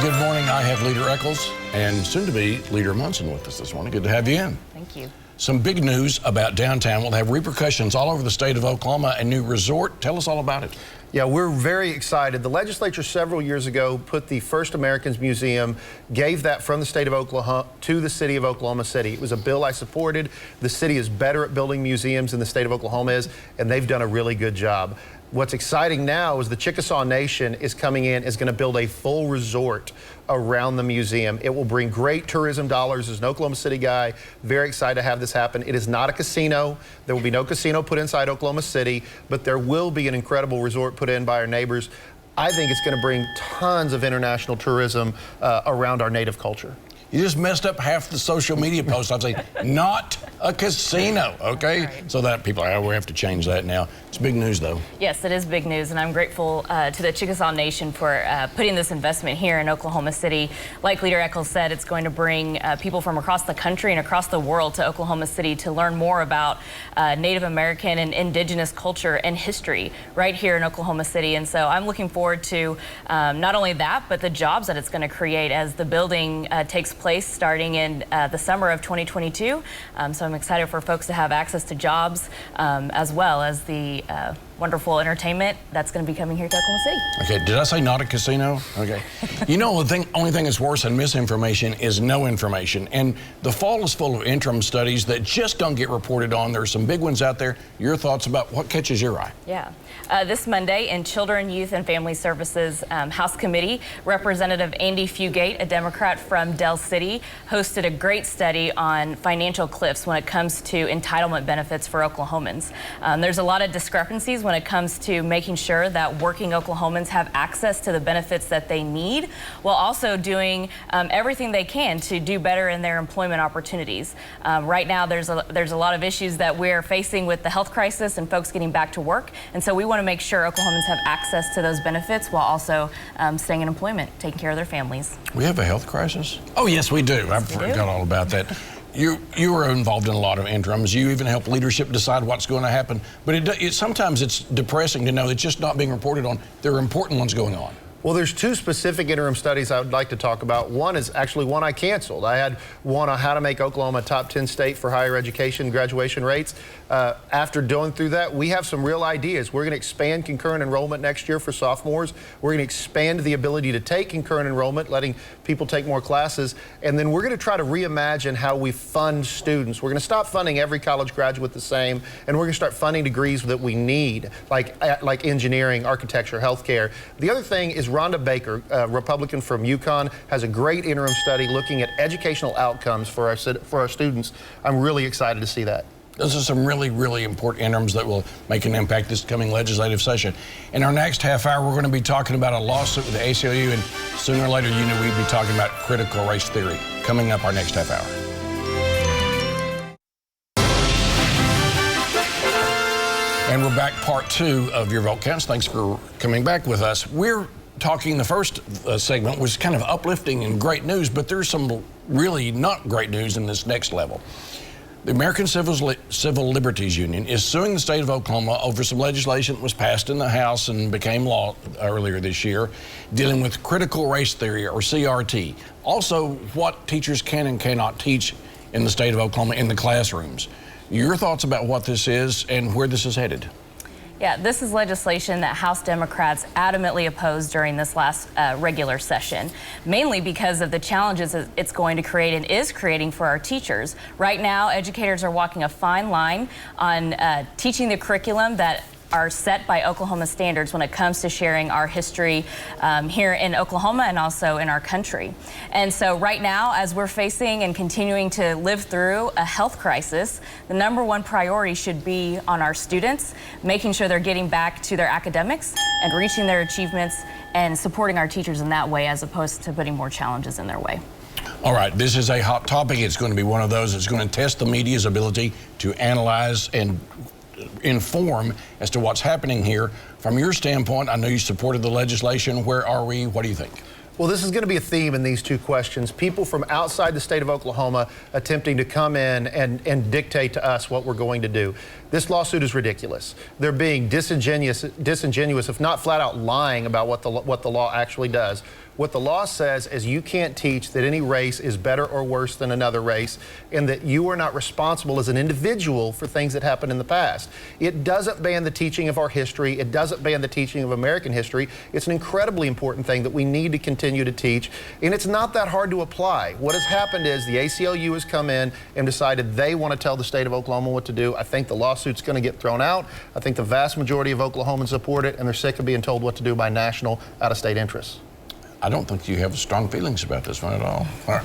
good morning. I have Leader Echols and soon-to-be Leader Munson with us this morning. Good to have you in. Thank you. Some big news about downtown will have repercussions all over the state of Oklahoma. A new resort. Tell us all about it. Yeah, we're very excited. The legislature several years ago put the First Americans Museum, gave that from the state of Oklahoma to the city of Oklahoma City. It was a bill I supported. The city is better at building museums than the state of Oklahoma is, and they've done a really good job. What's exciting now is the Chickasaw Nation is coming in, is going to build a full resort around the museum. It will bring great tourism dollars. As an Oklahoma City guy, very excited to have this happen. It is not a casino. There will be no casino put inside Oklahoma City, but there will be an incredible resort put in by our neighbors. I think it's going to bring tons of international tourism around our native culture. You just messed up half the social media posts. I'm saying, not a casino, okay? Right. So that people, we have to change that now. It's big news, though. Yes, it is big news, and I'm grateful to the Chickasaw Nation for putting this investment here in Oklahoma City. Like Leader Echols said, it's going to bring people from across the country and across the world to Oklahoma City to learn more about Native American and indigenous culture and history right here in Oklahoma City. And so I'm looking forward to not only that, but the jobs that it's going to create as the building takes place starting in the summer of 2022. So I'm excited for folks to have access to jobs as well as the wonderful entertainment that's going to be coming here to Oklahoma City. Okay, did I say not a casino? Okay. You know, the only thing that's worse than misinformation is no information. And the fall is full of interim studies that just don't get reported on. There are some big ones out there. Your thoughts about what catches your eye? Yeah. This Monday in Children, Youth, and Family Services House Committee, Representative Andy Fugate, a Democrat from Del City, hosted a great study on financial cliffs when it comes to entitlement benefits for Oklahomans. There's a lot of discrepancies when it comes to making sure that working Oklahomans have access to the benefits that they need, while also doing everything they can to do better in their employment opportunities. Right now, there's a lot of issues that we're facing with the health crisis and folks getting back to work, and so we want to make sure Oklahomans have access to those benefits while also staying in employment, taking care of their families. We have a health crisis? Oh, yes, we do. Yes, I forgot all about that. You were involved in a lot of interims. You even help leadership decide what's going to happen. But sometimes it's depressing to know it's just not being reported on. There are important ones going on. Well, there's two specific interim studies I would like to talk about. One is actually one I canceled. I had one on how to make Oklahoma a top 10 state for higher education graduation rates. After going through that, we have some real ideas. We're going to expand concurrent enrollment next year for sophomores. We're going to expand the ability to take concurrent enrollment, letting people take more classes. And then we're going to try to reimagine how we fund students. We're going to stop funding every college graduate the same, and we're going to start funding degrees that we need, like engineering, architecture, healthcare. The other thing is Rhonda Baker, a Republican from Yukon, has a great interim study looking at educational outcomes for our students. I'm really excited to see that. Those are some really, really important interims that will make an impact this coming legislative session. In our next half hour, we're going to be talking about a lawsuit with the ACLU, and sooner or later, we'd be talking about critical race theory. Coming up our next half hour. And we're back, part two of Your Vote Counts. Thanks for coming back with us. We're talking, the first segment was kind of uplifting and great news, but there's some really not great news in this next level. The American Civil Liberties Union is suing the state of Oklahoma over some legislation that was passed in the House and became law earlier this year, dealing with critical race theory, or CRT. Also, what teachers can and cannot teach in the state of Oklahoma in the classrooms. Your thoughts about what this is and where this is headed? Yeah, this is legislation that House Democrats adamantly opposed during this last regular session, mainly because of the challenges it's going to create and is creating for our teachers. Right now, educators are walking a fine line on teaching the curriculum that are set by Oklahoma standards when it comes to sharing our history here in Oklahoma and also in our country. And so right now, as we're facing and continuing to live through a health crisis, the number one priority should be on our students, making sure they're getting back to their academics and reaching their achievements and supporting our teachers in that way, as opposed to putting more challenges in their way. All right, this is a hot topic. It's going to be one of those that's going to test the media's ability to analyze and inform as to what's happening here. From your standpoint, I know you supported the legislation. Where are we? What do you think? Well, this is going to be a theme in these two questions. People from outside the state of Oklahoma attempting to come in and dictate to us what we're going to do. This lawsuit is ridiculous. They're being disingenuous, if not flat out lying about what the law actually does. What the law says is you can't teach that any race is better or worse than another race, and that you are not responsible as an individual for things that happened in the past. It doesn't ban the teaching of our history. It doesn't ban the teaching of American history. It's an incredibly important thing that we need to continue to teach, and it's not that hard to apply. What has happened is the ACLU has come in and decided they want to tell the state of Oklahoma what to do. I think the lawsuit's going to get thrown out. I think the vast majority of Oklahomans support it, and they're sick of being told what to do by national, out-of-state interests. I don't think you have strong feelings about this one at all. All right.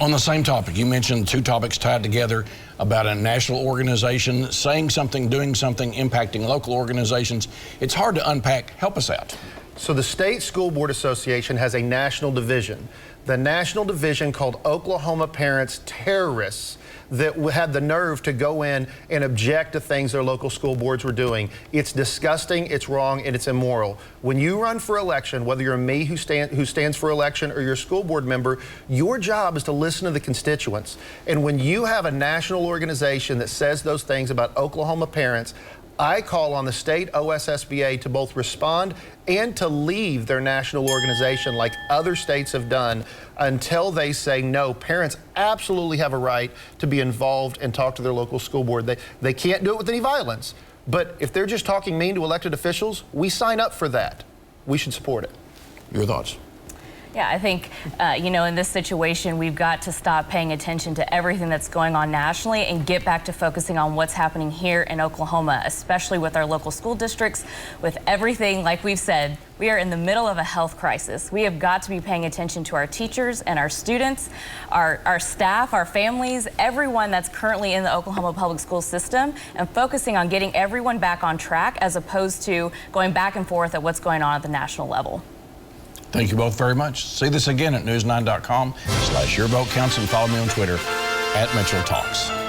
On the same topic, you mentioned two topics tied together about a national organization saying something, doing something, impacting local organizations. It's hard to unpack. Help us out. So the State School Board Association has a national division. The national division called Oklahoma Parents Terrorists that had the nerve to go in and object to things their local school boards were doing. It's disgusting, it's wrong, and it's immoral. When you run for election, whether you're me who stands for election or you're a school board member, your job is to listen to the constituents. And when you have a national organization that says those things about Oklahoma parents, I call on the state OSSBA to both respond and to leave their national organization like other states have done until they say, no, parents absolutely have a right to be involved and talk to their local school board. They can't do it with any violence. But if they're just talking mean to elected officials, we sign up for that. We should support it. Your thoughts? Yeah, I think, in this situation, we've got to stop paying attention to everything that's going on nationally and get back to focusing on what's happening here in Oklahoma, especially with our local school districts, with everything, like we've said, we are in the middle of a health crisis. We have got to be paying attention to our teachers and our students, our staff, our families, everyone that's currently in the Oklahoma public school system, and focusing on getting everyone back on track as opposed to going back and forth at what's going on at the national level. Thank you both very much. See this again at news9.com/YourVoteCounts and follow me on Twitter @MitchellTalks.